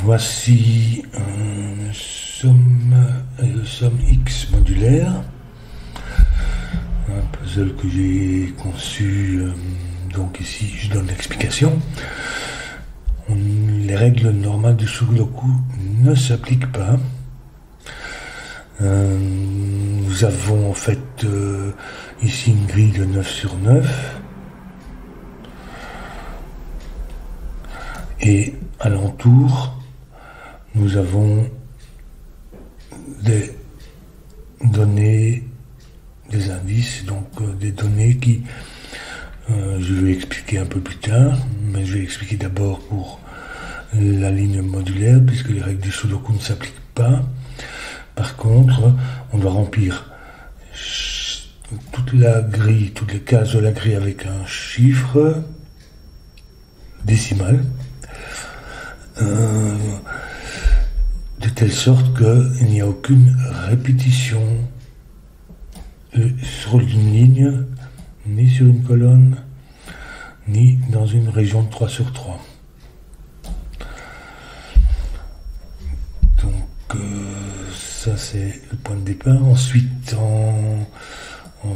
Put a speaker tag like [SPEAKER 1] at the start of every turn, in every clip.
[SPEAKER 1] Voici une somme X modulaire, un puzzle que j'ai conçu. Donc ici, je donne l'explication. Les règles normales du Sudoku ne s'appliquent pas. Nous avons en fait ici une grille de 9 sur 9. Et alentour, nous avons des données, des indices, donc des données qui, je vais expliquer un peu plus tard, mais je vais expliquer d'abord pour la ligne modulaire, puisque les règles du Sudoku ne s'appliquent pas. Par contre, on doit remplir toute la grille, toutes les cases de la grille avec un chiffre décimal, de telle sorte qu'il n'y a aucune répétition sur une ligne, ni sur une colonne, ni dans une région de 3 sur 3. Donc ça c'est le point de départ. Ensuite en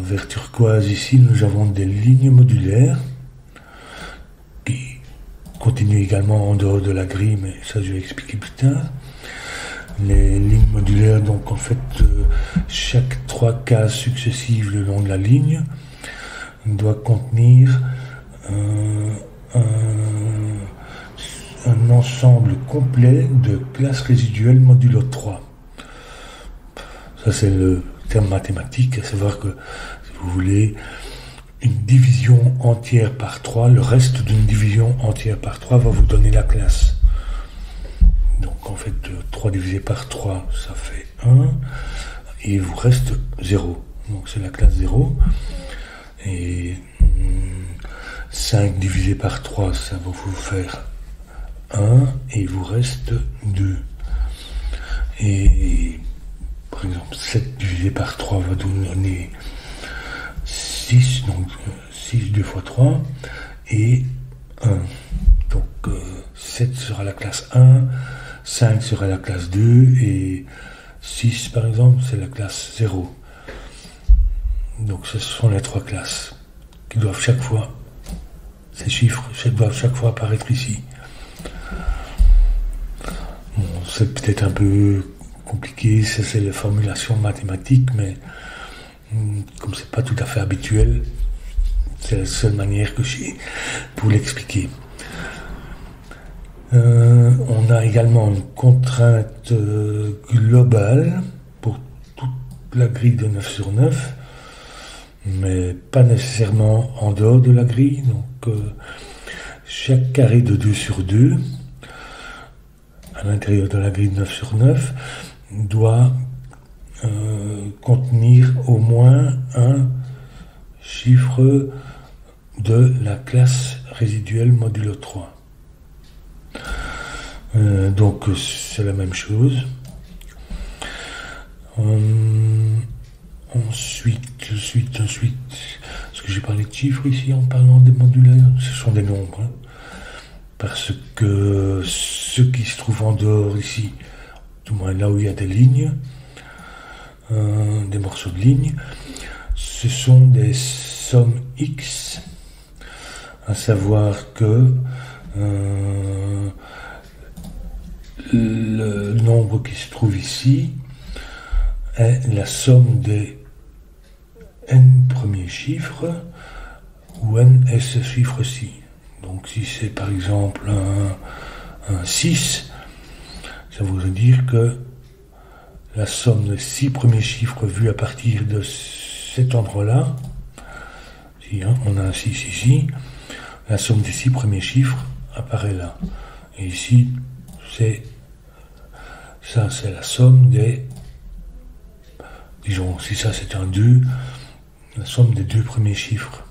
[SPEAKER 1] vert turquoise ici nous avons des lignes modulaires qui continuent également en dehors de la grille, mais ça je vais expliquer plus tard. Les lignes modulaires, donc en fait chaque 3 cases successives le long de la ligne doit contenir un ensemble complet de classes résiduelles modulo 3. Ça c'est le terme mathématique, à savoir que si vous voulez une division entière par 3, le reste d'une division entière par 3 va vous donner la classe. Donc en fait 3 divisé par 3 ça fait 1 et il vous reste 0. Donc c'est la classe 0. Et 5 divisé par 3 ça va vous faire 1 et il vous reste 2. Et par exemple 7 divisé par 3 va vous donner 6, donc 6 2 fois 3 et 1. Donc 7 sera la classe 1, 5 sera la classe 2 et 6 par exemple c'est la classe 0. Donc ce sont les 3 classes qui doivent chaque fois, ces chiffres doivent chaque fois apparaître ici. Bon, c'est peut-être un peu compliqué, ça c'est la formulation mathématique, mais comme c'est pas tout à fait habituel, c'est la seule manière que j'ai pour l'expliquer. On a également une contrainte globale pour toute la grille de 9 sur 9, mais pas nécessairement en dehors de la grille. Donc chaque carré de 2 sur 2 à l'intérieur de la grille de 9 sur 9 doit contenir au moins un chiffre de la classe résiduelle modulo 3. Donc c'est la même chose. Ensuite, parce que j'ai parlé de chiffres ici en parlant des modulaires, ce sont des nombres, hein, parce que ce qui se trouve en dehors ici, du moins là où il y a des lignes, des morceaux de lignes, ce sont des sommes X, à savoir que le nombre qui se trouve ici est la somme des n premiers chiffres, où n est ce chiffre-ci. Donc si c'est par exemple un 6, ça voudrait dire que la somme des 6 premiers chiffres vus à partir de cet endroit-là, si hein, on a un 6 ici, la somme des 6 premiers chiffres apparaît là. Et ici, c'est la somme des, disons, si ça c'est un 2, la somme des 2 premiers chiffres.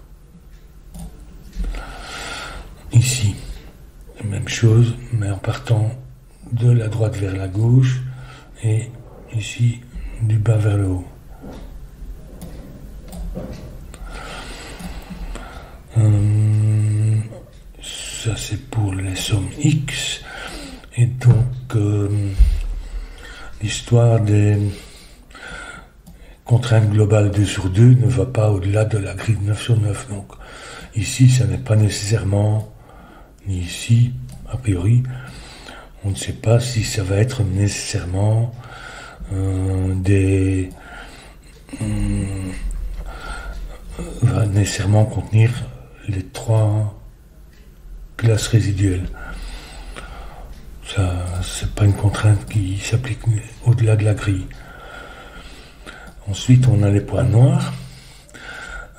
[SPEAKER 1] Ici, même chose, mais en partant de la droite vers la gauche, et ici, du bas vers le haut. Ça c'est pour les sommes X. Et donc, l'histoire des contraintes globales 2 sur 2 ne va pas au-delà de la grille de 9 sur 9. Donc, ici, ça n'est pas nécessairement, ni ici, a priori, on ne sait pas si ça va être nécessairement va nécessairement contenir les 3 classes résiduelles. Ça, c'est pas une contrainte qui s'applique au-delà de la grille. Ensuite, on a les points noirs.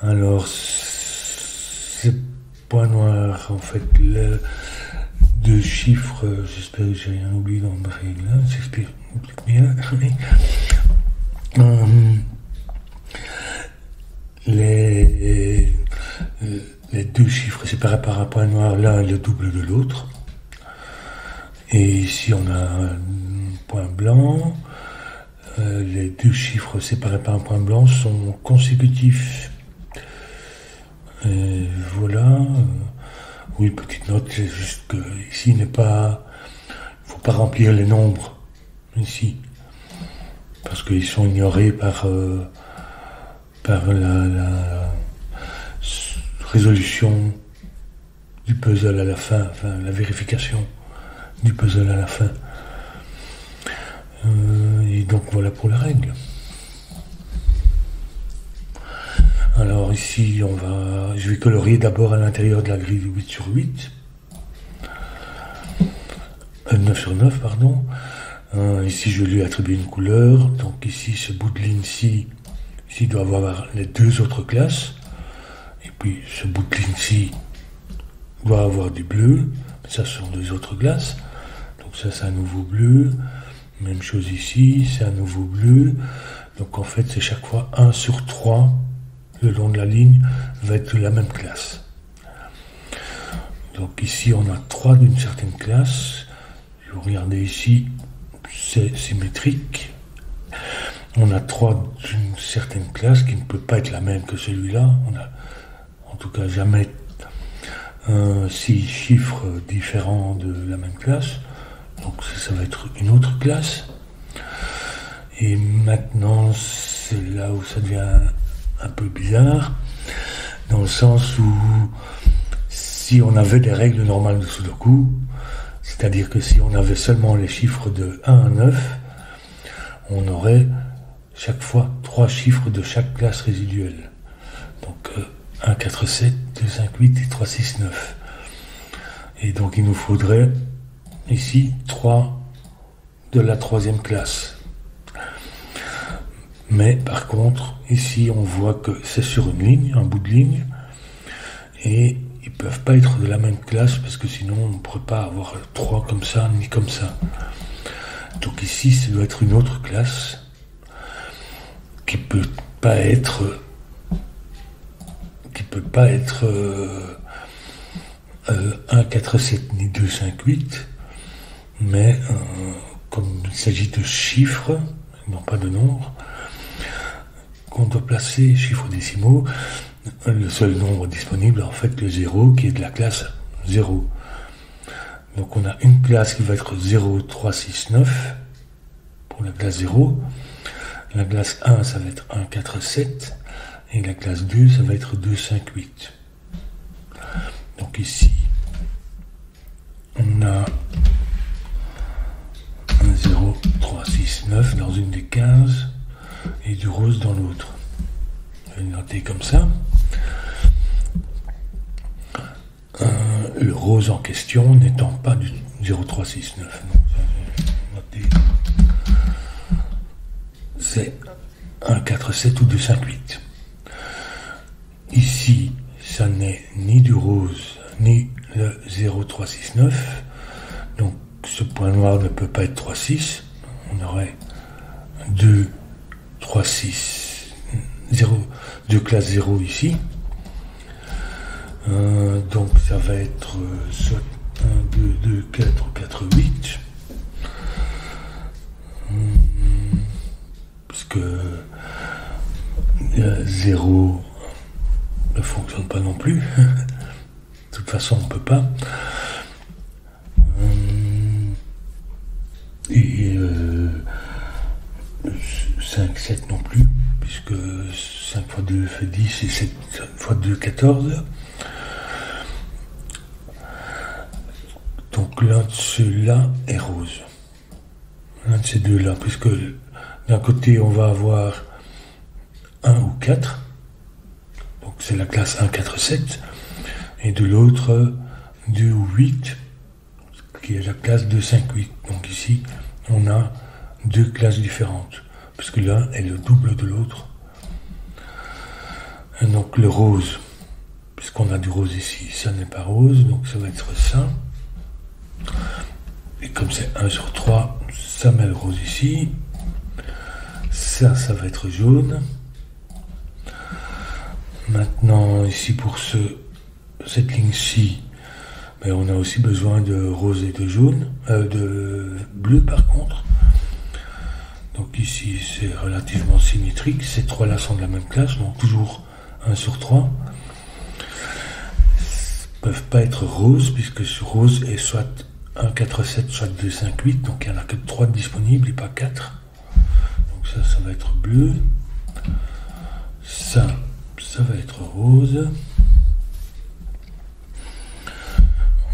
[SPEAKER 1] Alors, ces points noirs, en fait, les 2 chiffres, j'espère que j'ai rien oublié dans ma règle, là, j'explique bien. Les 2 chiffres séparés par un point noir, l'un est le double de l'autre. Et ici, on a un point blanc. Les 2 chiffres séparés par un point blanc sont consécutifs. Et voilà. Oui, petite note, c'est juste que ici il faut pas remplir les nombres ici, parce qu'ils sont ignorés par la résolution du puzzle à la fin, enfin la vérification du puzzle à la fin. Et donc voilà pour la règle. Alors ici, je vais colorier d'abord à l'intérieur de la grille de 8 sur 8. 9 sur 9, pardon. Ici, je lui attribue une couleur. Donc ici, ce bout de ligne-ci, ici doit avoir les 2 autres classes. Et puis, ce bout de ligne-ci doit avoir du bleu. Ça, ce sont 2 autres classes. Donc ça, c'est un nouveau bleu. Même chose ici, c'est un nouveau bleu. Donc en fait, c'est chaque fois 1 sur 3 le long de la ligne va être de la même classe. Donc ici, on a 3 d'une certaine classe. Si vous regardez ici, c'est symétrique. On a 3 d'une certaine classe qui ne peut pas être la même que celui-là. On a en tout cas jamais 6 chiffres différents de la même classe. Donc ça va être une autre classe. Et maintenant, c'est là où ça devient un peu bizarre, dans le sens où si on avait des règles normales de Sudoku, c'est-à-dire que si on avait seulement les chiffres de 1 à 9, on aurait chaque fois 3 chiffres de chaque classe résiduelle. Donc 1, 4, 7, 2, 5, 8 et 3, 6, 9. Et donc il nous faudrait ici 3 de la 3e classe. Mais par contre, ici on voit que c'est sur une ligne, un bout de ligne, et ils ne peuvent pas être de la même classe parce que sinon on ne pourrait pas avoir 3 comme ça ni comme ça. Donc ici ça doit être une autre classe qui peut pas être 1, 4, 7 ni 2, 5, 8, mais comme il s'agit de chiffres, non pas de nombres, qu'on doit placer chiffres décimaux, le seul nombre disponible en fait le 0 qui est de la classe 0. Donc on a une classe qui va être 0, 3, 6, 9 pour la classe 0. La classe 1 ça va être 1, 4, 7 et la classe 2 ça va être 2, 5, 8. Donc ici on a 1, 0, 3, 6, 9 dans une des 15 et du rose dans l'autre. Je vais le noter comme ça. Le rose en question n'étant pas du 0, 3, 6, 9. Donc, je vais noter. C'est 1, 4, 7 ou 2, 5, 8. Ici, ça n'est ni du rose, ni le 0, 3, 6, 9. Donc, ce point noir ne peut pas être 3, 6. On aurait 2, 3, 6, 0, 2 classes 0 ici. Donc ça va être soit 1, 2, 2, 4, 4, 8. Parce que 0 ne fonctionne pas non plus. De toute façon, on ne peut pas. 7 non plus, puisque 5 fois 2 fait 10 et 7 fois 2, 14. Donc l'un de ceux-là est rose. L'un de ces deux-là, puisque d'un côté on va avoir 1 ou 4, donc c'est la classe 1, 4, 7, et de l'autre 2 ou 8, qui est la classe 2, 5, 8. Donc ici on a deux classes différentes, puisque l'un est le double de l'autre. Et donc le rose, puisqu'on a du rose ici, ça n'est pas rose, donc ça va être ça. Et comme c'est 1 sur 3, ça met le rose ici. Ça va être jaune. Maintenant, ici pour cette ligne-ci, mais on a aussi besoin de rose et de jaune, de bleu par contre. Donc ici, c'est relativement symétrique. Ces trois-là sont de la même classe, donc toujours 1 sur 3. Ils ne peuvent pas être roses, puisque ce rose est soit 1, 4, 7, soit 2, 5, 8. Donc il n'y en a que 3 disponibles et pas 4. Donc ça va être bleu. Ça va être rose.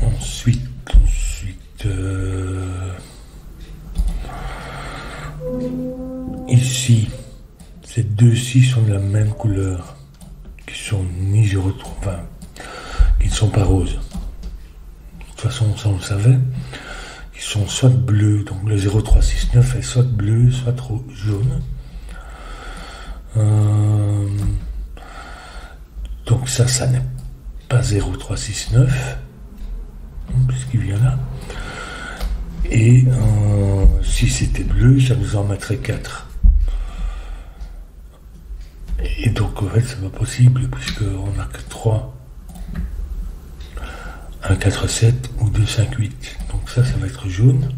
[SPEAKER 1] Ensuite, ici, ces deux-ci sont de la même couleur, qui sont ni 0,3, qui ne sont pas roses. De toute façon, ça on le savait. Ils sont soit bleus, donc le 0,369 est soit bleu, soit jaune. Donc ça n'est pas 0,369, puisqu'il vient là. Et si c'était bleu, ça nous en mettrait 4. Et donc en fait c'est pas possible, puisqu'on n'a que 3. 1, 4, 7 ou 2, 5, 8. Donc ça va être jaune.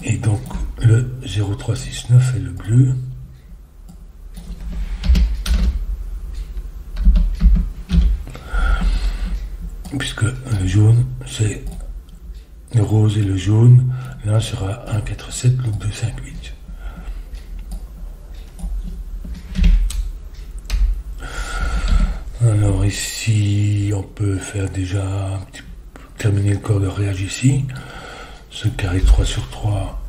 [SPEAKER 1] Et donc le 0,369 est le bleu. Puisque le jaune, c'est le rose et le jaune. L'un sera 1, 4, 7, l'autre 2, 5, 8. Alors ici, on peut faire déjà un petit peu, terminer le corps de réage ici. Ce carré 3 sur 3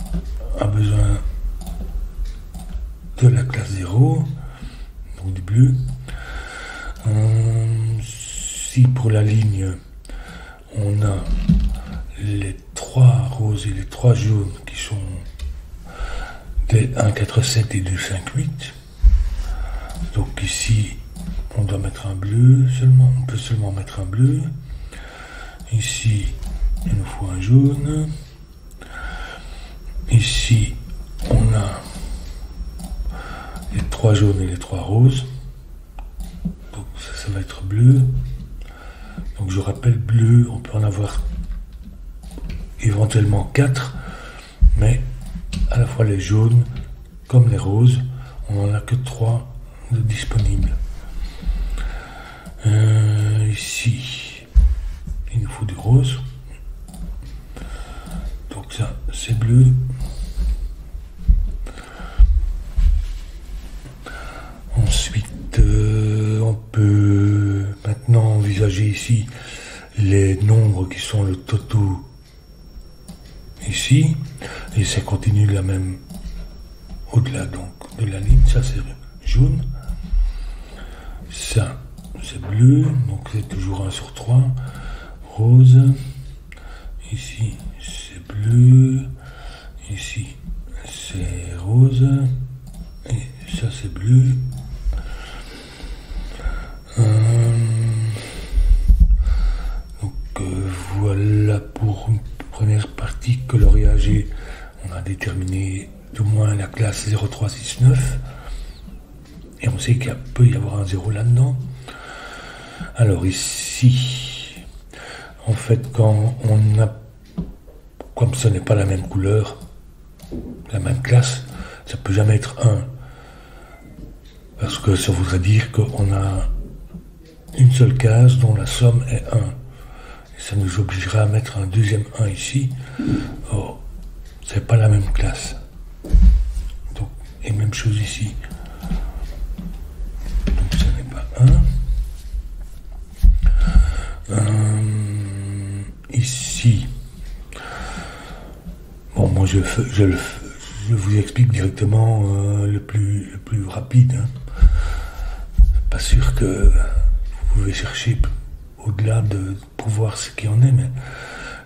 [SPEAKER 1] a besoin de la classe 0, donc du bleu. Si pour la ligne, on a les 3 roses et les 3 jaunes qui sont des 1, 4, 7 et 2, 5, 8. Donc ici, on doit mettre un bleu seulement, on peut seulement mettre un bleu. Ici, il nous faut un jaune. Ici, on a les 3 jaunes et les 3 roses. Donc ça va être bleu. Donc je rappelle, bleu, on peut en avoir éventuellement 4, mais à la fois les jaunes comme les roses, on n'en a que 3 de disponibles. Ici, il nous faut du rose. Donc ça, c'est bleu. Ensuite, on peut maintenant envisager ici les nombres qui sont le toto ici, et ça continue la même au-delà donc de la ligne. Ça c'est jaune, ça c'est bleu, donc c'est toujours 1 sur 3, rose, ici c'est bleu, ici c'est rose, et ça c'est bleu. Voilà pour une première partie coloriagée. On a déterminé du moins la classe 0369 et on sait qu'il peut y avoir un 0 là-dedans. Alors ici, en fait, quand on a, comme ce n'est pas la même couleur, la même classe, ça peut jamais être 1, parce que ça voudrait dire qu'on a une seule case dont la somme est 1. Et ça nous obligera à mettre un deuxième 1 ici. Or, c'est pas la même classe. Donc, Et même chose ici. Donc ça n'est pas 1. Ici. Bon, moi je vous explique directement le plus rapide. Hein. Pas sûr que vous pouvez chercher au-delà pour voir ce qu'il y en est, mais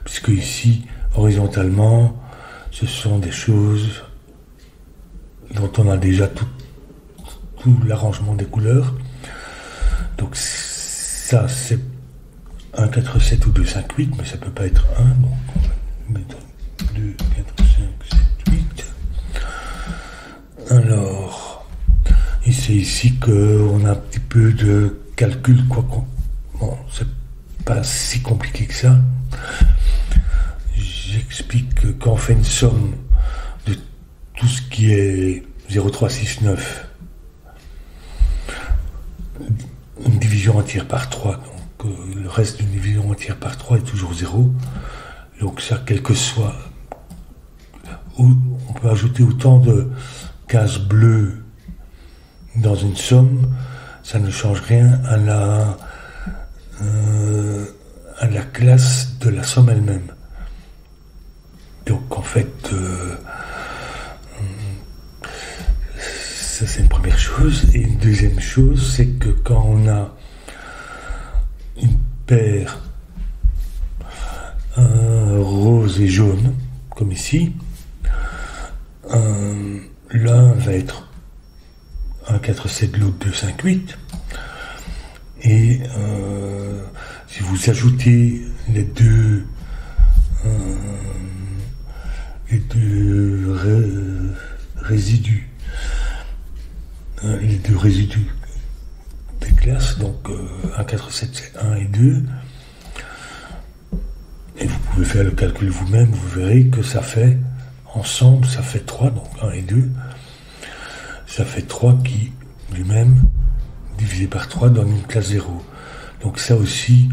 [SPEAKER 1] puisque ici, horizontalement, ce sont des choses dont on a déjà tout l'arrangement des couleurs. Donc ça c'est 1, 4, 7 ou 2, 5, 8, mais ça peut pas être 1, donc on va mettre 2, 4, 5, 7, 8. Alors, c'est ici qu'on a un petit peu de calcul, bon, c'est pas si compliqué que ça. J'explique que quand on fait une somme de tout ce qui est 0, 3, 6, 9, une division entière par 3, donc le reste d'une division entière par 3 est toujours 0. Donc ça, quel que soit, on peut ajouter autant de cases bleues dans une somme, ça ne change rien à la classe de la somme elle-même. Donc en fait, ça c'est une première chose. Et une deuxième chose, c'est que quand on a une paire rose et jaune, comme ici, l'un va être 1, 4, 7, l'autre 2, 5, 8. Et si vous ajoutez les deux résidus, les deux résidus des classes, donc 1, 4, 7, c'est 1 et 2, et vous pouvez faire le calcul vous-même, vous verrez que ça fait, ensemble, ça fait 3, donc 1 et 2, ça fait 3 qui, lui-même, divisé par 3, donne une classe 0. Donc ça aussi,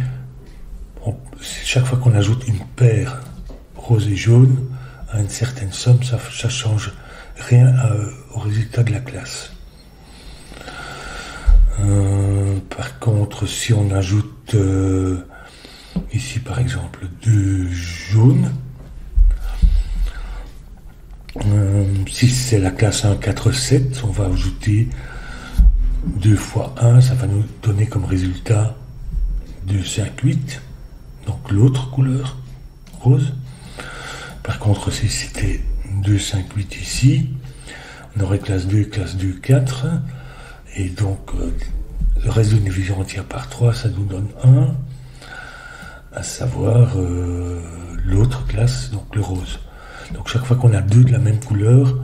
[SPEAKER 1] chaque fois qu'on ajoute une paire rose et jaune à une certaine somme, ça change rien au résultat de la classe. Par contre, si on ajoute ici par exemple 2 jaunes, si c'est la classe 1, 4, 7, on va ajouter 2 fois 1, ça va nous donner comme résultat 2, 5, 8, donc l'autre couleur rose. Par contre, si c'était 2, 5, 8 ici, on aurait classe 2, 4, et donc le reste d'une division entière par 3, ça nous donne 1, à savoir l'autre classe, donc le rose. Donc chaque fois qu'on a deux de la même couleur,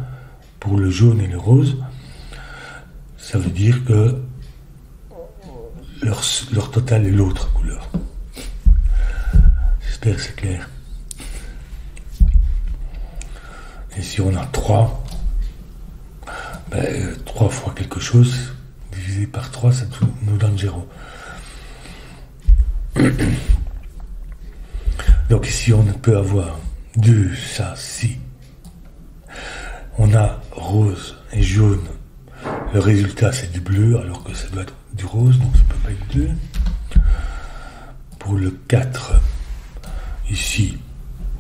[SPEAKER 1] pour le jaune et le rose, ça veut dire que leur total est l'autre couleur. J'espère que c'est clair. Et si on a 3, 3 fois quelque chose, divisé par 3, ça nous donne 0. Donc ici, on peut avoir 2, ça, si. On a rose et jaune. Le résultat, c'est du bleu, alors que ça doit être du rose, donc ça peut pas être 2. Pour le 4, ici,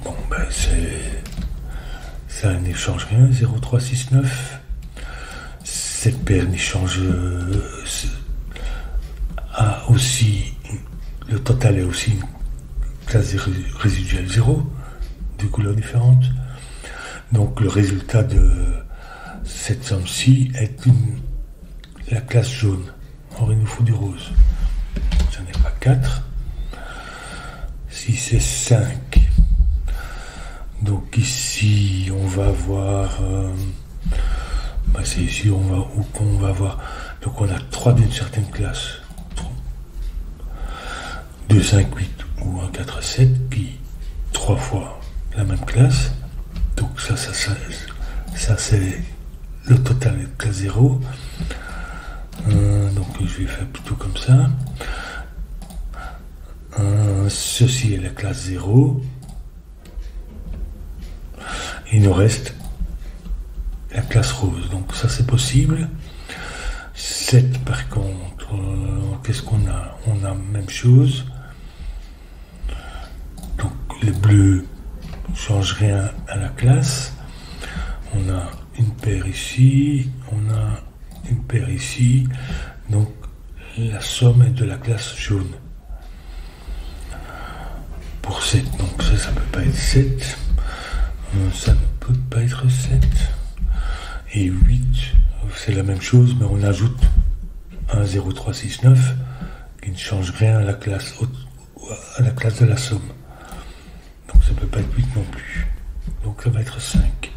[SPEAKER 1] bon, ça n'échange rien, 0, 3, 6, 9. Cette paire n'échange aussi, le total est aussi une classe résiduelle 0, deux couleurs différentes. Donc le résultat de cette somme-ci est la classe jaune. Or il nous faut du rose. Ça n'est pas 4. Si c'est 5. Donc ici on va avoir... c'est ici où on va avoir... Donc on a 3 d'une certaine classe. 2, 5, 8 ou 1, 4, 7 qui 3 fois la même classe. Donc ça c'est le total de classe 0. Donc je vais faire plutôt comme ça. Ceci est la classe 0. Il nous reste la classe rose. Donc ça c'est possible. 7 par contre, qu'est-ce qu'on a? On a même chose. Donc les bleus ne changent rien à la classe. On a une paire ici, on a une paire ici. Donc la somme est de la classe jaune. Pour 7, donc ça peut pas être 7. Ça ne peut pas être 7. Et 8, c'est la même chose, mais on ajoute un 0, 3, 6, 9 qui ne change rien à la classe de la somme. Donc ça ne peut pas être 8 non plus. Donc ça va être 5.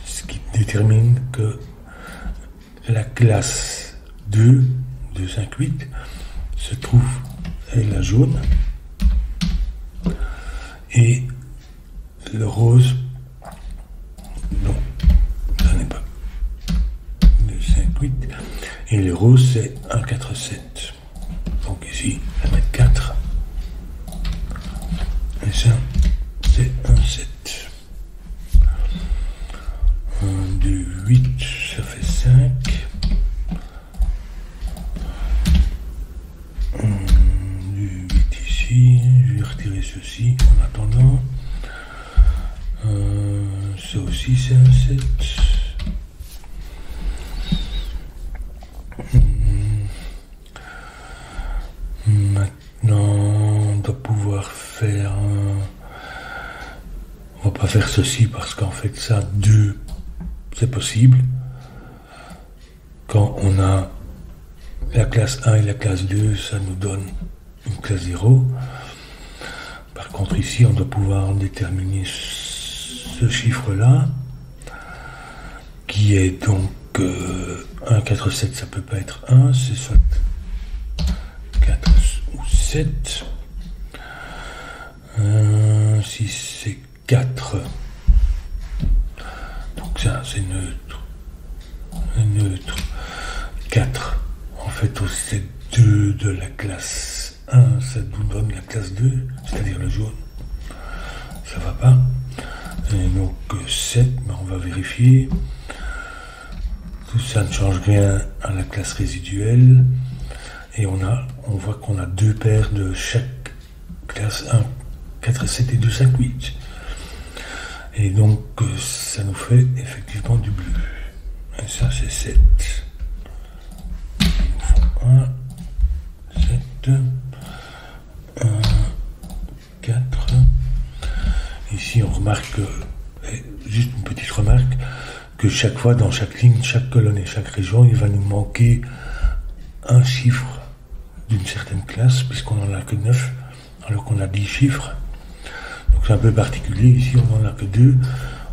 [SPEAKER 1] Ce qui détermine que la classe 2, 2, 5, 8, se trouve avec la jaune. Et le rose, non, ça n'est pas 2, 5, 8. Et le rose, c'est 1, 4, 7. Donc ici, on va mettre 4. Et ça, c'est 1, 7. 1, 2, 8, ça fait 5. 1, 2, 8 ici. Je vais retirer ceci en attendant. Ça aussi, c'est un 7. Maintenant, on doit pouvoir faire on va pas faire ceci parce qu'en fait ça, 2, c'est possible. Quand on a la classe 1 et la classe 2, ça nous donne une classe 0. Par contre ici, on doit pouvoir déterminer ce chiffre-là, qui est donc 1, 4, 7, ça peut pas être 1, c'est soit 4 ou 7. 6, c'est 4. Donc ça, c'est neutre. Neutre. 4. En fait, c'est 2 de la classe 1, ça nous donne la classe 2, c'est-à-dire le jaune. Ça va pas. Et donc 7, ben on va vérifier. Tout ça ne change rien à la classe résiduelle. Et on voit qu'on a 2 paires de chaque classe 1, 4, 7 et 2, 5, 8. Et donc ça nous fait effectivement du bleu. Et ça c'est 7. Il nous faut 1, 7, 1, 4. Ici on remarque, juste une petite remarque, que chaque fois dans chaque ligne, chaque colonne et chaque région, il va nous manquer un chiffre d'une certaine classe, puisqu'on n'en a que 9, alors qu'on a 10 chiffres. Donc c'est un peu particulier, ici on n'en a que 2,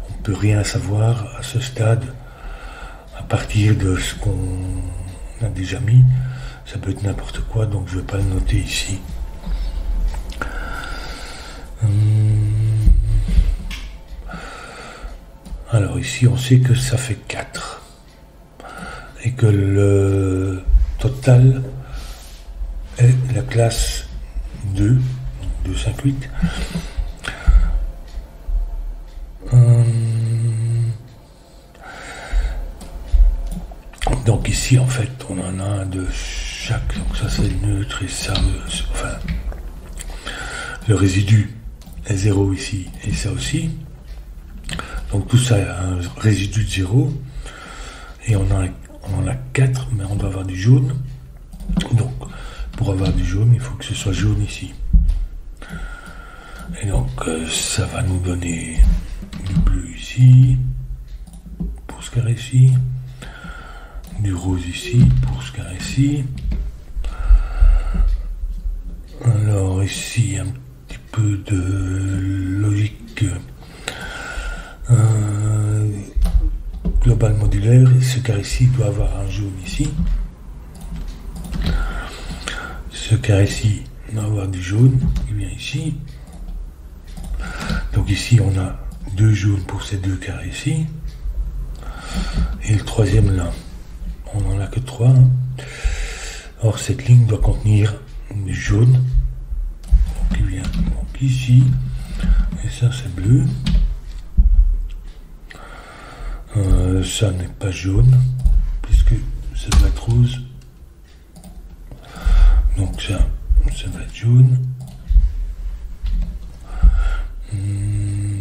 [SPEAKER 1] on ne peut rien savoir à ce stade, à partir de ce qu'on a déjà mis, ça peut être n'importe quoi, donc je ne vais pas le noter ici. Alors ici on sait que ça fait 4, et que le total est la classe 2, 2, 5, 8. Donc ici en fait on en a un de chaque, donc ça c'est neutre et ça, enfin le résidu est 0 ici et ça aussi. Donc tout ça a un résidu de 0 et on en a 4, mais on doit avoir du jaune. Donc pour avoir du jaune, il faut que ce soit jaune ici. Et donc ça va nous donner du bleu ici, pour ce carré-ci, du rose ici, pour ce carré-ci. Alors ici, un petit peu de logique global modulaire. Ce carré-ci doit avoir un jaune ici. Ce carré-ci doit avoir du jaune qui vient ici. Donc ici on a 2 jaunes pour ces 2 carrés ici. Et le troisième là, on n'en a que 3. Or cette ligne doit contenir du jaune. Donc il vient donc ici. Et ça c'est bleu. Ça n'est pas jaune, puisque ça doit être rose. Donc ça va être jaune.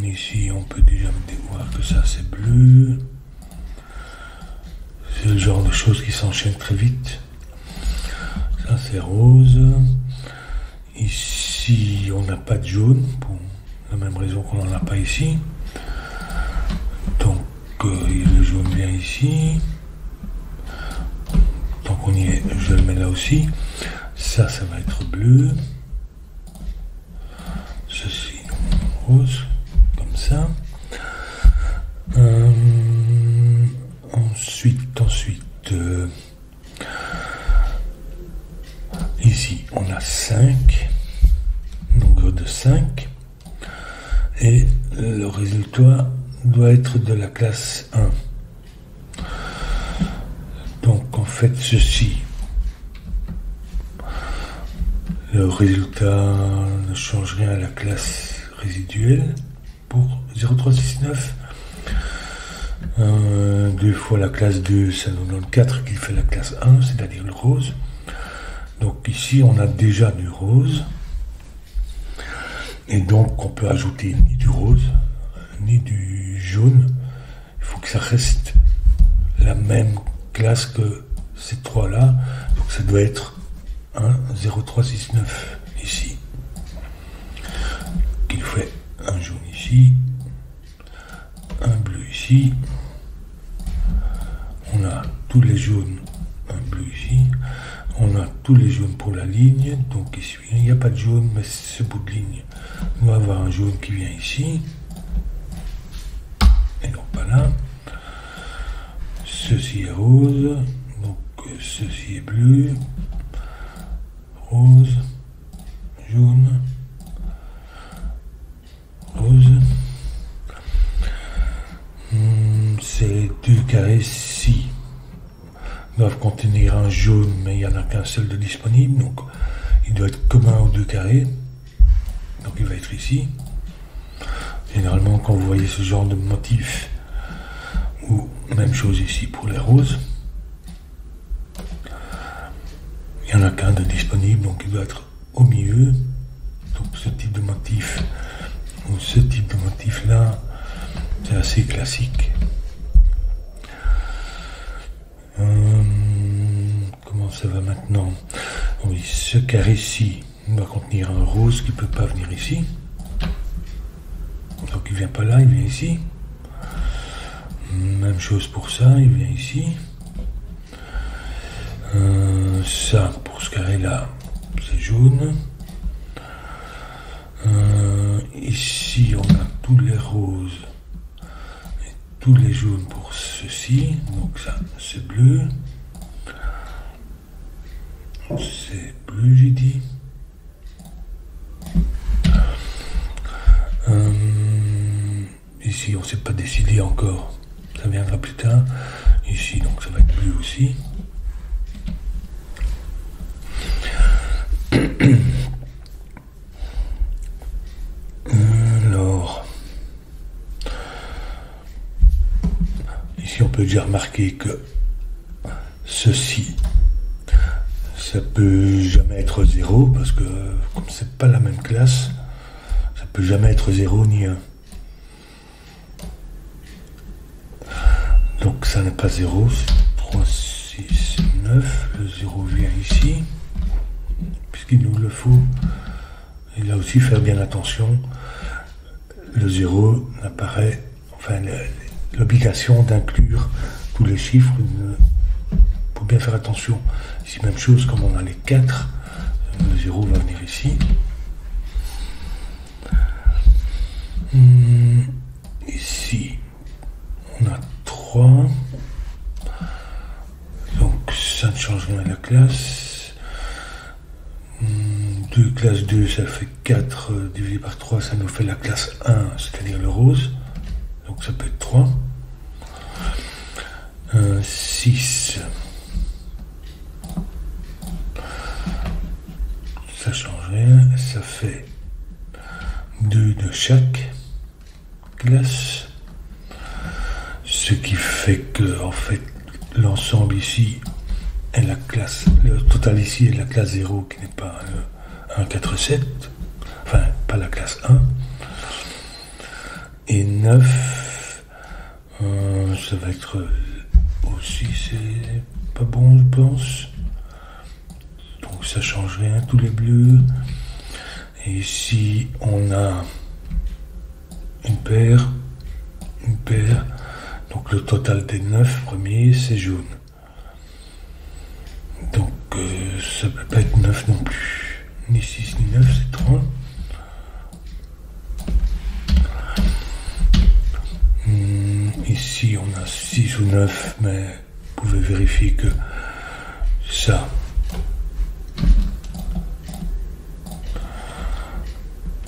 [SPEAKER 1] Ici, on peut déjà voir que ça, c'est bleu. C'est le genre de choses qui s'enchaînent très vite. Ça, c'est rose. Ici, on n'a pas de jaune, pour la même raison qu'on n'en a pas ici. Donc, le jaune vient ici. Tant qu'on y est, je le mets là aussi. Ça va être bleu. Ceci, rose, comme ça. Ensuite, ici, on a 5, longueur de 5, et le résultat doit être de la classe 1. Donc, en fait, ceci, le résultat ne change rien à la classe résiduelle pour 0,369. 2 fois la classe 2, ça nous donne 4 qui fait la classe 1, c'est-à-dire le rose. Donc ici, on a déjà du rose. Et donc, on peut ajouter ni du rose, ni du jaune. Il faut que ça reste la même classe que ces trois-là. Donc ça doit être 0,369 ici. Qui fait un jaune ici, un bleu ici. On a tous les jaunes, un bleu ici. On a tous les jaunes pour la ligne. Donc ici, il n'y a pas de jaune, mais ce bout de ligne doit avoir un jaune qui vient ici. Et donc pas là. Ceci est rose. Donc ceci est bleu. Rose. Jaune. Rose. Ces deux carrés-ci doivent contenir un jaune, mais il n'y en a qu'un seul de disponible, donc il doit être commun aux deux carrés. Donc il va être ici. Généralement, quand vous voyez ce genre de motif, ou même chose ici pour les roses, il n'y en a qu'un de disponible, donc il doit être au milieu. Donc ce type de motif, ou ce type de motif là, c'est assez classique. Comment ça va maintenant? Oui, ce carré-ci doit contenir un rose qui ne peut pas venir ici. Donc il ne vient pas là, il vient ici. Même chose pour ça, il vient ici. Ça, pour ce carré-là, c'est jaune. Ici, on a tous les roses et tous les jaunes pour ceci. Donc ça, c'est bleu. C'est bleu, j'ai dit. Ici, on ne s'est pas décidé encore. Ça viendra plus tard. Ici, donc ça va être bleu aussi. Alors, ici, on peut déjà remarquer que ceci, ça peut jamais être 0, parce que comme c'est pas la même classe, ça peut jamais être 0 ni 1. Donc ça n'est pas 0, c'est 3, 6, 9, le 0 vient ici, puisqu'il nous le faut. Et là aussi, faire bien attention, le 0 n'apparaît, enfin l'obligation d'inclure tous les chiffres, faut bien faire attention. Ici, même chose, comme on a les 4, le 0 va venir ici. Ici, on a 3. Donc, ça ne change rien à la classe. 2 classe 2, ça fait 4 divisé par 3, ça nous fait la classe 1, c'est-à-dire le rose. Donc, ça peut être 3. 6. Ça change rien, ça fait 2 de chaque classe. Ce ce qui fait que, en fait, l'ensemble ici est la classe, le total ici est la classe 0 qui n'est pas 1, 4, 7, enfin, pas la classe 1. Et 9, ça va être aussi, c'est pas bon, je pense. Donc ça change rien, tous les bleus. Et ici, on a une paire. Donc le total des 9 premiers, c'est jaune. Donc ça peut pas être 9 non plus. Ni 6 ni 9, c'est 3. Ici, on a 6 ou 9, mais vous pouvez vérifier que ça...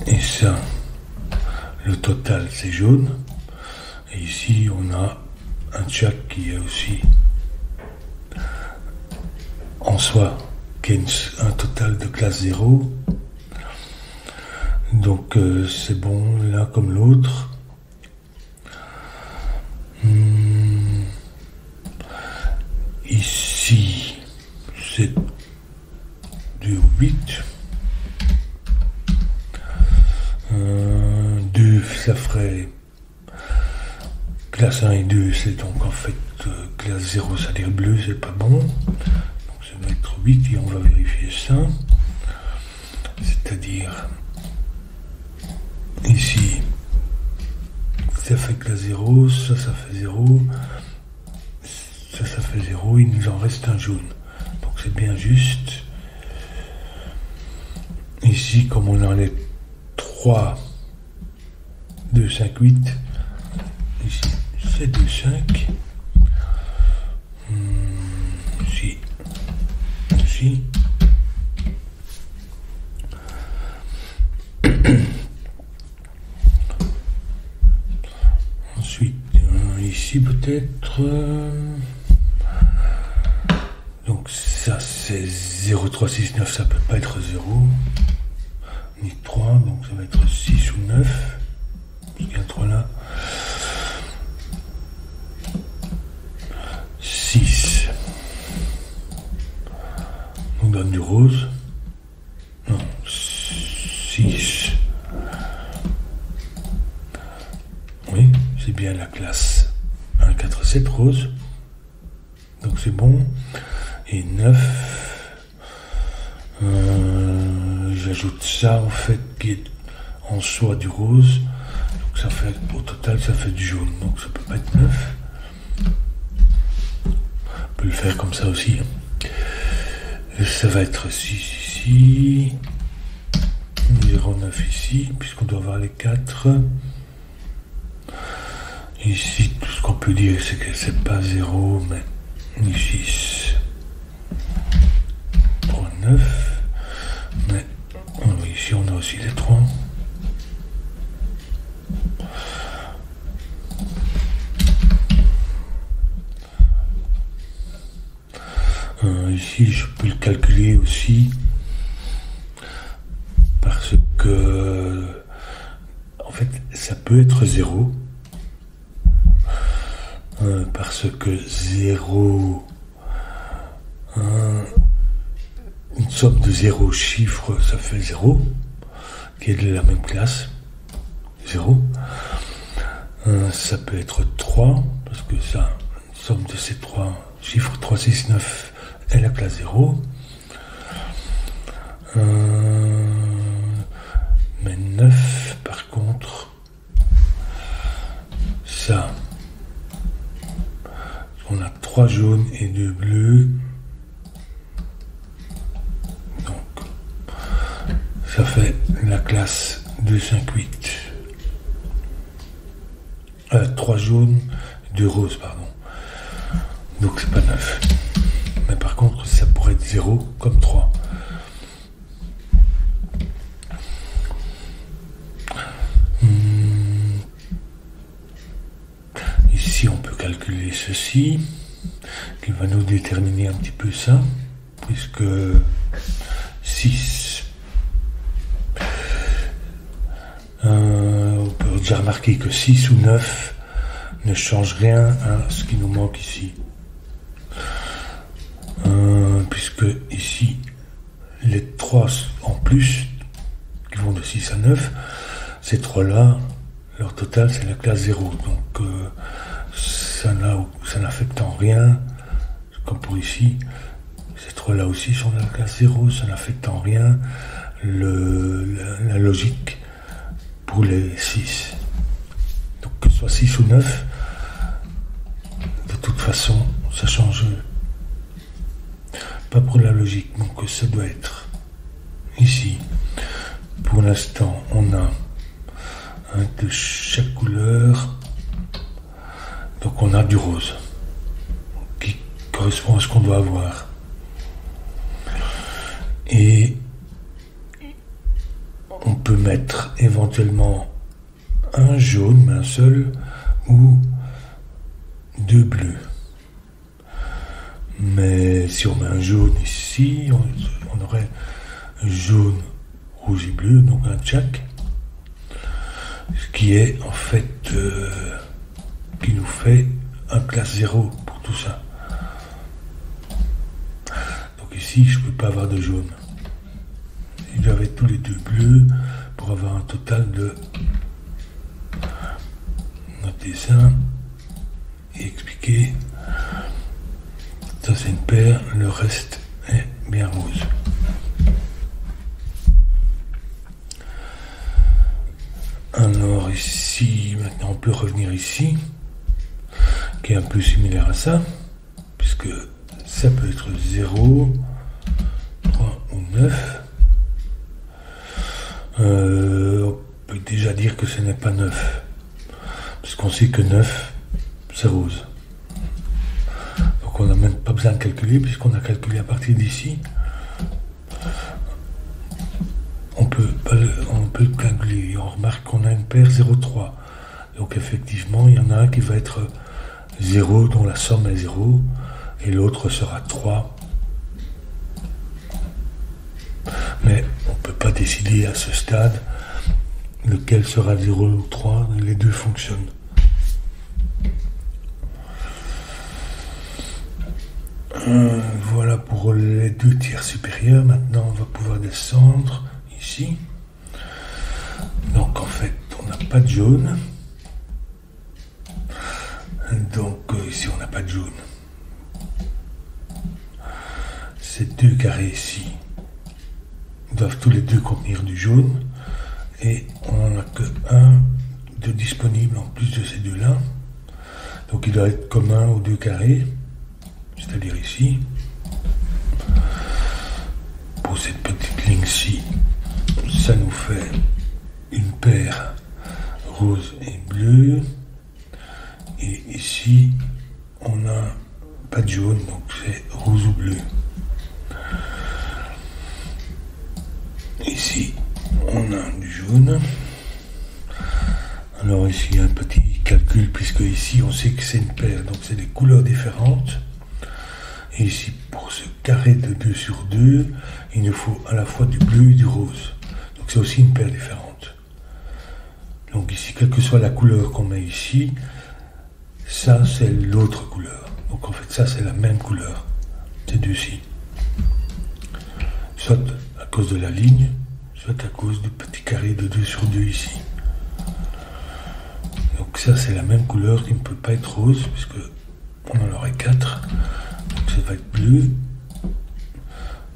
[SPEAKER 1] Et ça, le total, c'est jaune. Et ici, on a un tchak qui est aussi en soi, qui est un total de classe 0. Donc, c'est bon l'un comme l'autre. Ici, c'est du 8. 2, ça ferait classe 1 et 2, c'est donc en fait classe 0, c'est-à-dire bleu, c'est pas bon. Donc ça va être 8 et on va vérifier ça. C'est-à-dire ici, ça fait classe 0, ça fait 0, ça fait 0, il nous en reste un jaune. Donc c'est bien juste. Ici, comme on en est 3, 2, 5, 8. Ici, c'est 2, 5. Ici. Ici. Ensuite, ici peut-être. Donc ça, c'est 0, 3, 6, 9. Ça peut pas être 0. Ni 3, donc ça va être 6 ou 9. Il y a 3 là. 6. On donne du rose. Non, 6. Oui, c'est bien la classe 1, 4, 7 rose. Donc c'est bon. Et 9. J'ajoute ça en fait qui est en soi du rose. Donc ça fait, au total, ça fait du jaune. Donc ça peut pas être 9. On peut le faire comme ça aussi. Et ça va être 6 ici. 0,9 ici, puisqu'on doit avoir les 4. Ici, tout ce qu'on peut dire, c'est que c'est pas 0, mais ni 6. 3, 9. Mais ici, on a aussi les 3. Ici, je peux le calculer aussi parce que, en fait, ça peut être 0 parce que 0, une somme de 0 chiffres, ça fait 0, qui est de la même classe, 0. Ça peut être 3, parce que ça, une somme de ces 3 chiffres, 3, 6, 9, est la classe 0. Mais 9, par contre, ça, on a 3 jaunes et 2 bleus. Donc, ça fait la classe 2, 5, 8. 3 jaunes, 2 roses, pardon. Donc c'est pas 9. Mais par contre, ça pourrait être 0 comme 3. Ici, on peut calculer ceci, qui va nous déterminer un petit peu ça, puisque 6. On peut déjà remarquer que 6 ou 9 ne change rien à ce qui nous manque ici. Puisque ici, les 3 en plus, qui vont de 6 à 9, ces 3-là, leur total, c'est la classe 0. Donc, ça n'affecte en rien, comme pour ici, ces 3-là aussi sont de la classe 0, ça n'affecte en rien la logique pour les 6. Donc, que ce soit 6 ou 9, de toute façon, ça change pas pour la logique. Donc, ça doit être ici. Pour l'instant, on a un de chaque couleur. Donc, on a du rose qui correspond à ce qu'on doit avoir. Et on peut mettre éventuellement un jaune, mais un seul, ou 2 bleus. Mais si on met un jaune ici, on aurait jaune, rouge et bleu, donc un tchak, ce qui est en fait qui nous fait un classe 0 pour tout ça. Donc ici, je ne peux pas avoir de jaune. Ils doivent être tous les 2 bleus pour avoir un total de notre dessin et expliquer. Ça c'est une paire, le reste est bien rose. Alors ici, maintenant on peut revenir ici, qui est un peu similaire à ça, puisque ça peut être 0, 3 ou 9. On peut déjà dire que ce n'est pas 9, puisqu'on sait que 9, c'est rose. Donc on n'a même pas besoin de calculer, puisqu'on a calculé à partir d'ici. On peut calculer, et on remarque qu'on a une paire 0,3. Donc effectivement, il y en a un qui va être 0, dont la somme est 0, et l'autre sera 3. Mais on ne peut pas décider à ce stade lequel sera 0 ou 3, les deux fonctionnent. Voilà pour les 2 tiers supérieurs. Maintenant, on va pouvoir descendre ici. Donc, en fait, on n'a pas de jaune. Donc, ici, on n'a pas de jaune. Ces 2 carrés ici doivent tous les 2 contenir du jaune. Et on n'en a que un de disponible en plus de ces 2-là. Donc, il doit être commun aux 2 carrés. C'est-à-dire ici, pour cette petite ligne-ci, ça nous fait une paire rose et bleu. Et ici, on n'a pas de jaune, donc c'est rose ou bleu. Ici, on a du jaune. Alors ici, il y a un petit calcul, puisque ici, on sait que c'est une paire, donc c'est des couleurs différentes. Et ici, pour ce carré de 2 sur 2, il nous faut à la fois du bleu et du rose. Donc c'est aussi une paire différente. Donc ici, quelle que soit la couleur qu'on met ici, ça c'est l'autre couleur. Donc en fait, ça c'est la même couleur, ces deux-ci. Soit à cause de la ligne, soit à cause du petit carré de 2 sur 2 ici. Donc ça c'est la même couleur qui ne peut pas être rose, puisque on en aurait 4. Donc ça va être bleu.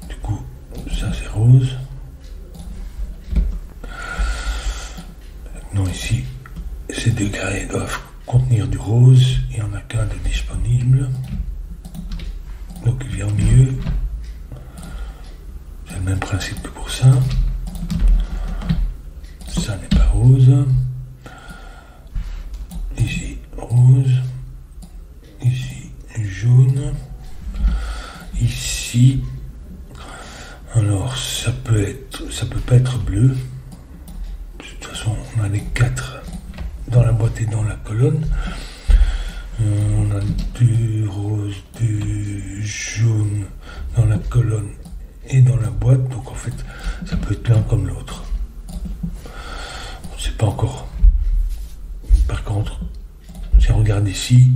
[SPEAKER 1] Du coup, ça c'est rose. Maintenant ici, ces 2 carrés doivent contenir du rose. Il n'y en a qu'un de disponible. Donc il vient au milieu. C'est le même principe que pour ça. Ça n'est pas rose. Ici, rose. Ici, jaune. Ici, alors ça peut pas être bleu. De toute façon, on a les 4 dans la boîte et dans la colonne. On a du rose, du jaune dans la colonne et dans la boîte. Donc en fait, ça peut être l'un comme l'autre. On ne sait pas encore. Par contre, c'est si on regarde ici,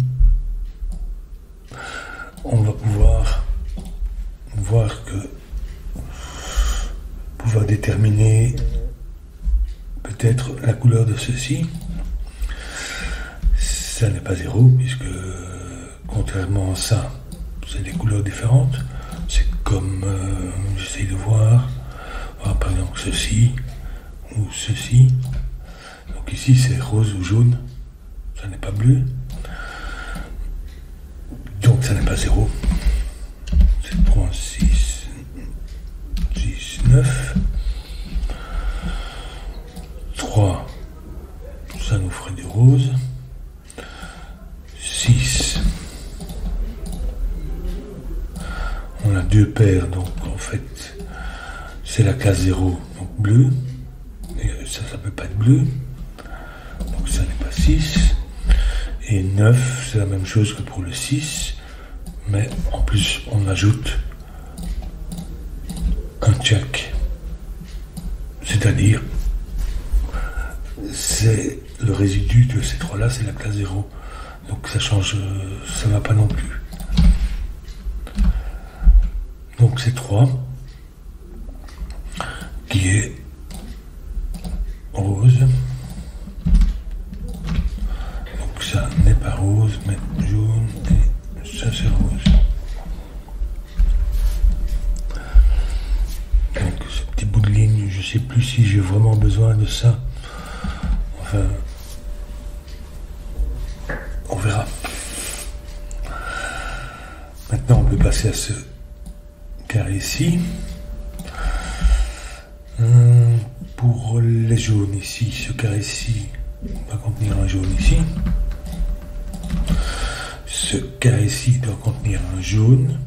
[SPEAKER 1] on va pouvoir voir que pouvoir déterminer peut-être la couleur de ceci. Ça n'est pas 0 puisque contrairement à ça, c'est des couleurs différentes. C'est comme j'essaye de voir par exemple ceci ou ceci. Donc ici c'est rose ou jaune, ça n'est pas bleu. Donc ça n'est pas 0. C'est 3, 6, 9. 3, ça nous ferait du rose. 6. On a 2 paires, donc en fait c'est la classe 0, donc bleu. Et ça peut pas être bleu. Donc ça n'est pas 6. Et 9, c'est la même chose que pour le 6. Mais en plus on ajoute un check. C'est-à-dire c'est le résidu de ces 3 là, c'est la classe 0. Donc ça change, ça va pas non plus. Donc c'est 3 qui est rose. Donc ça n'est pas rose, mais jaune, et ça c'est rose. Donc ce petit bout de ligne, je sais plus si j'ai vraiment besoin de ça. Enfin, on verra. Maintenant, on peut passer à ce carré ici. Pour les jaunes ici, ce carré ici va contenir un jaune ici. Ce carré ici doit contenir un jaune.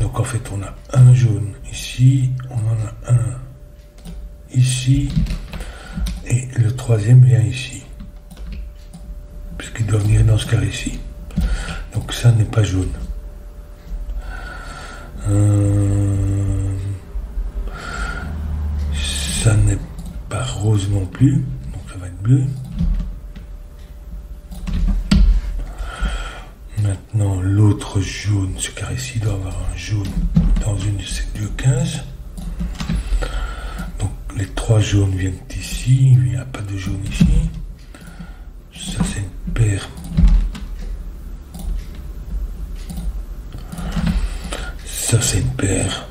[SPEAKER 1] Donc en fait, on a un jaune ici, on en a un ici, et le troisième vient ici. Puisqu'il doit venir dans ce carré ici. Donc ça n'est pas jaune. Ça n'est pas rose non plus. Donc ça va être bleu. Maintenant l'autre jaune, ce carré-ci doit avoir un jaune dans une de ces deux cases. Donc les 3 jaunes viennent ici. Il n'y a pas de jaune ici. Ça c'est une paire. Ça c'est une paire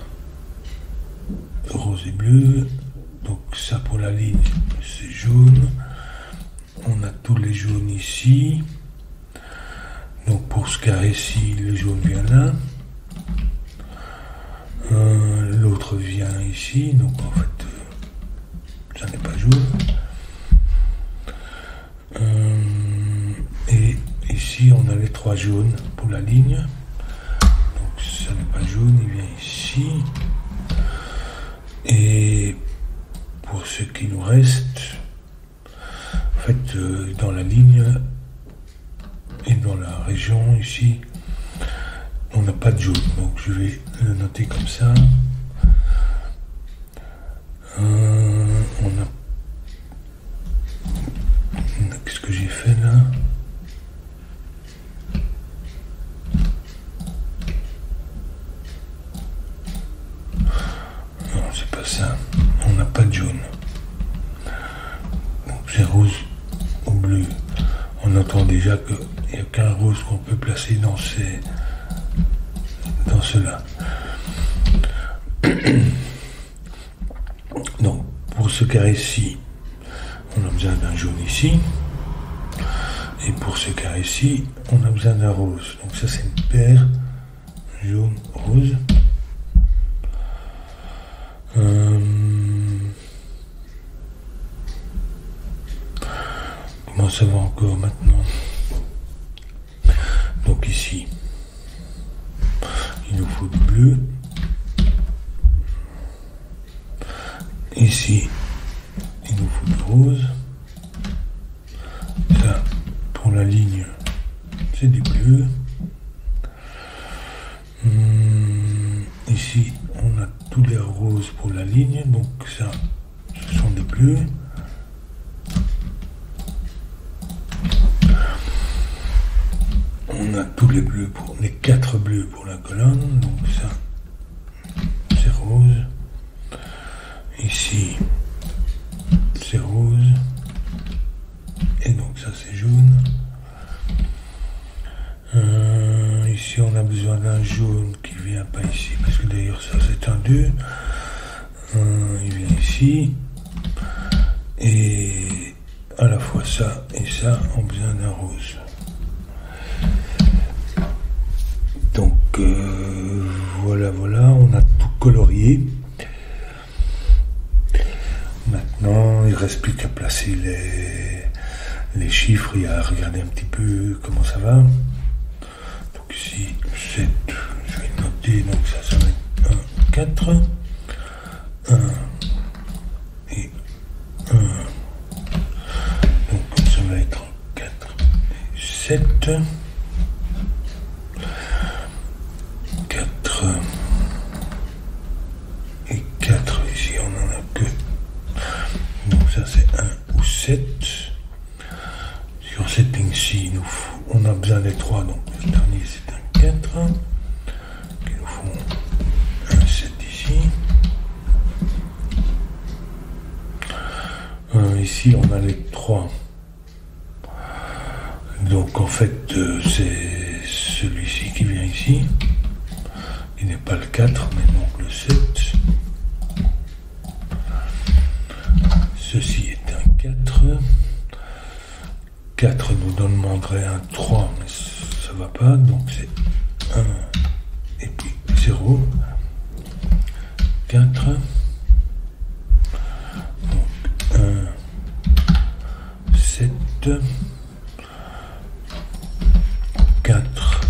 [SPEAKER 1] rose et bleu. Donc ça pour la ligne c'est jaune. On a tous les jaunes ici. Donc pour ce carré-ci, le jaune vient là. L'autre vient ici. Donc en fait, ça n'est pas jaune. Et ici, on a les 3 jaunes pour la ligne. Donc ça n'est pas jaune, il vient ici. Et pour ce qui nous reste, en fait, dans la ligne et dans la région ici, on n'a pas de jaune. Donc je vais le noter comme ça. Qu'est-ce que j'ai fait là? Non, c'est pas ça. On n'a pas de jaune. Donc c'est rose ou bleu. On entend déjà qu'il n'y a qu'un rose qu'on peut placer dans cela. Donc pour ce carré-ci, on a besoin d'un jaune ici. Et pour ce carré-ci, on a besoin d'un rose. Donc ça c'est une paire jaune-rose. Comment ça va encore maintenant? Donc ici, il nous faut du bleu. Ici, il nous faut du rose. Ça, pour la ligne, c'est du bleu. Ici, on a tous les roses pour la ligne. Donc ça, ce sont des bleus. a tous les bleus, pour les 4 bleus pour la colonne, donc ça c'est rose. Ici c'est rose. Et donc ça c'est jaune. Ici on a besoin d'un jaune qui vient pas ici, parce que d'ailleurs ça c'est un 2. Il vient ici. Et à la fois ça et ça ont besoin d'un rose. Donc voilà, on a tout colorié. Maintenant, il ne reste plus qu'à placer les chiffres et à regarder un petit peu comment ça va. Donc ici, 7, je vais noter, donc ça va être 1, 4, 1 et 1. Donc ça va être 4 et 7. 4 et 4, ici on n'en a que. Donc ça c'est 1 ou 7. Sur cette ligne-ci, on a besoin des 3, donc le dernier c'est un 4. Qui nous font un 7 ici. Ici on a les 3. Donc en fait c'est celui-ci qui vient ici. Il n'est pas le 4, mais donc le 7. Ceci est un 4. 4 nous demanderait un 3, mais ça ne va pas. Donc c'est 1 et puis 0. 4. Donc 1, 7. 4,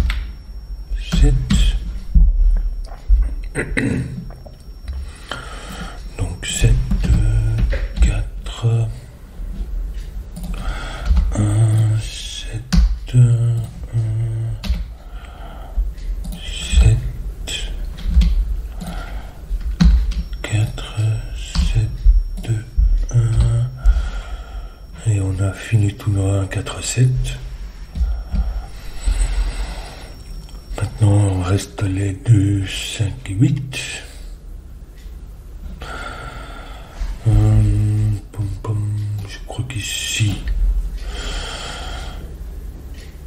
[SPEAKER 1] 7. Donc 7, 4, 1, 7, 7, 4, 7, 1. Et on a fini tout nos 1, 4, 7. Maintenant, il reste les 2, 5 et 8. Je crois qu'ici,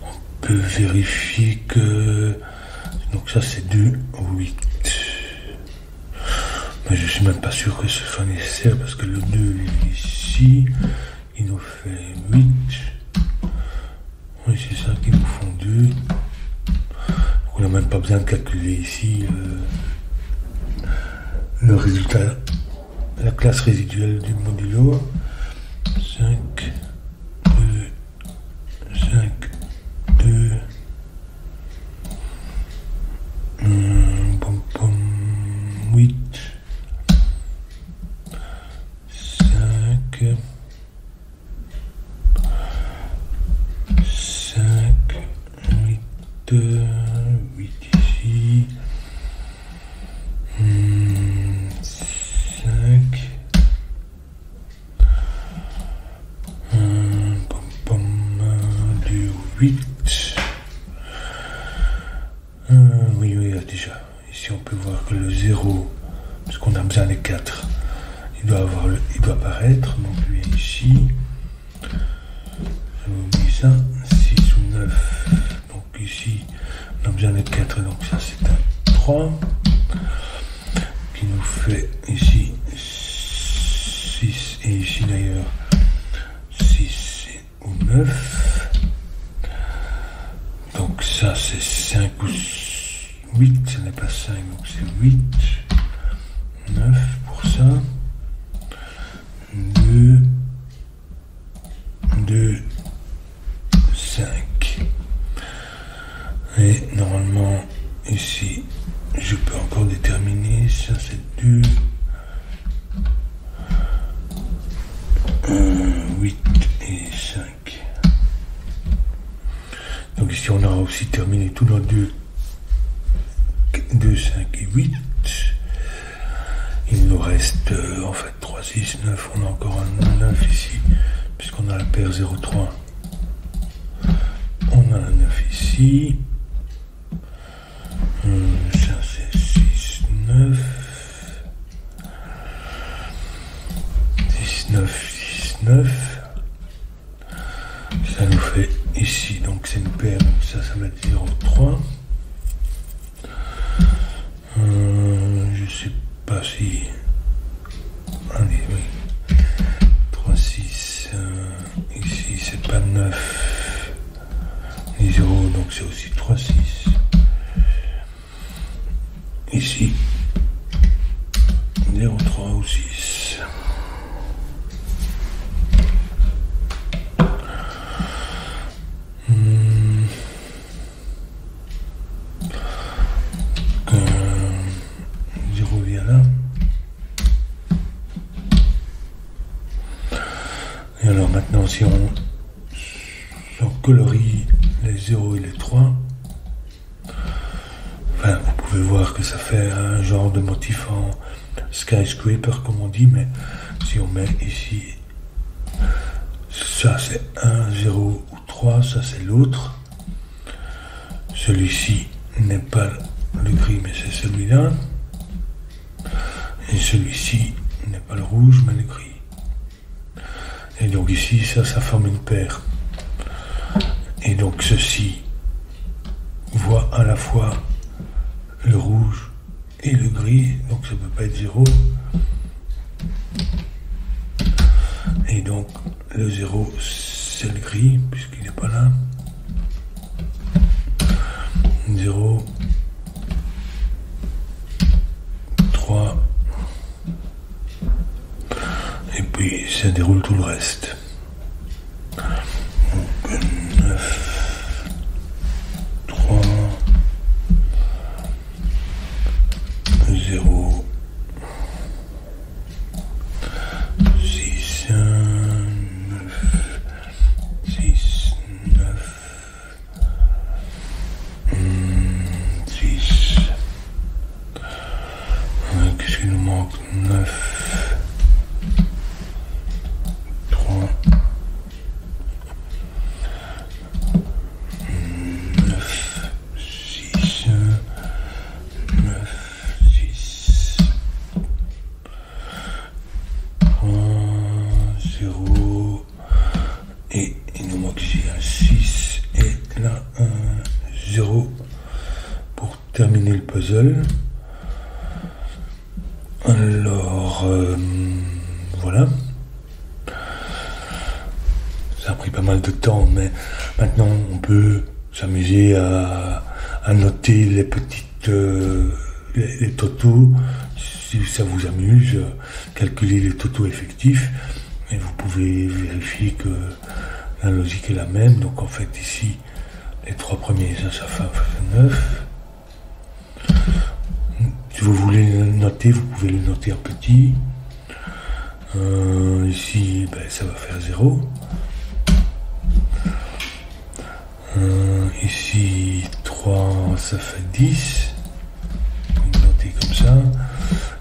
[SPEAKER 1] on peut vérifier que... Donc ça, c'est 2, 8. Mais je suis même pas sûr que ce soit nécessaire, parce que le 2 est ici. Il nous fait 8. Oui, c'est ça qui nous font 2. On n'a même pas besoin de calculer ici le résultat, la classe résiduelle du modulo. 5, 2, 5, 2, 8, 5, 5, 8, 8 ici, 5, 2, 8. Oui, déjà. Ici, on peut voir que le 0, parce qu'on a besoin des 4, il doit apparaître. Donc, lui est ici. Je vous dis ça. 6 ou 9. Donc, ici, on a besoin des 4. Donc, ça, c'est un 3. Qui nous fait ici 6. Et ici, d'ailleurs, 6 ou 9. Donc ça c'est 5 ou 8, ce n'est pas 5, donc c'est 8, 9 pour ça, 2, 2, 5. Et normalement ici je peux encore déterminer, ça c'est 2, 8 et 5. Donc ici on aura aussi terminé tous nos 2, 5 et 8. Il nous reste en fait 3, 6, 9. On a encore un 9 ici, puisqu'on a la paire 0, 3. On a un 9 ici. 9. Ça nous fait ici, donc c'est une paire, donc ça va être 0, 3. Je sais pas si... Allez, oui. 3, 6. Ici, c'est pas 9. Ni 0, donc c'est aussi 3, 6. Ici, 0, 3 ou 6. Et alors maintenant, si on colorie les 0 et les 3, enfin, vous pouvez voir que ça fait un genre de motif en skyscraper, comme on dit, mais si on met ici, ça c'est 1, 0 ou 3, ça c'est l'autre. Celui-ci n'est pas le gris, mais c'est celui-là. Et celui-ci n'est pas le rouge, mais le gris. Et donc ici, ça forme une paire. Et donc ceci voit à la fois le rouge et le gris, donc ça ne peut pas être 0. Et donc le 0, c'est le gris, puisqu'il n'est pas là. 0, 3, et puis ça déroule tout le reste. Donc 9, 3, 0, 6, 9, 6, 9, 6. Qu'est-ce qu'il nous manque? 9, 3, 9, 6, 9, 6, 3, 0, et il nous manque ici un 6, et là un 0 pour terminer le puzzle. Alors, voilà. Ça a pris pas mal de temps, mais maintenant on peut s'amuser à noter les petites les totaux, si ça vous amuse, calculer les totaux effectifs, et vous pouvez vérifier que la logique est la même. Donc en fait ici, les 3 premiers, ça fait 9. Si vous voulez le noter, vous pouvez le noter en petit. Ici, ça va faire 0. Ici, 3, ça fait 10. Vous notez comme ça,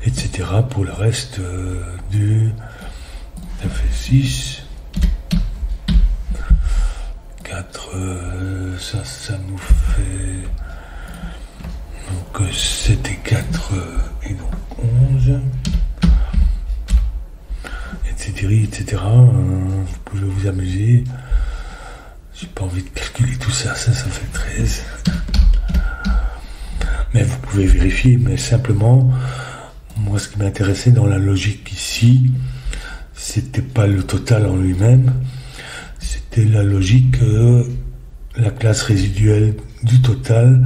[SPEAKER 1] etc. Pour le reste, 2, ça fait 6. 4, ça nous fait... Donc 7 et 4, et donc 11, etc. Vous pouvez vous amuser. J'ai pas envie de calculer tout ça, ça fait 13. Mais vous pouvez vérifier, mais simplement, moi ce qui m'intéressait dans la logique ici, c'était pas le total en lui-même, c'était la logique que la classe résiduelle du total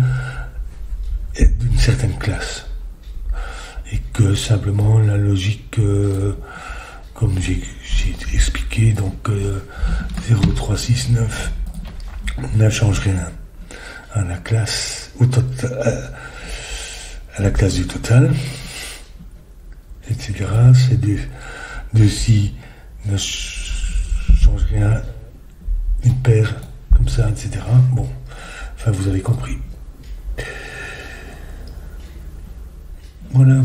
[SPEAKER 1] est d'une certaine classe. Et que simplement la logique, comme j'ai expliqué, donc 0, 3, 6, 9 ne change rien à la classe, à la classe du total, etc. Ces deux-ci ne changent rien, une paire comme ça, etc. Bon, enfin vous avez compris. Voilà.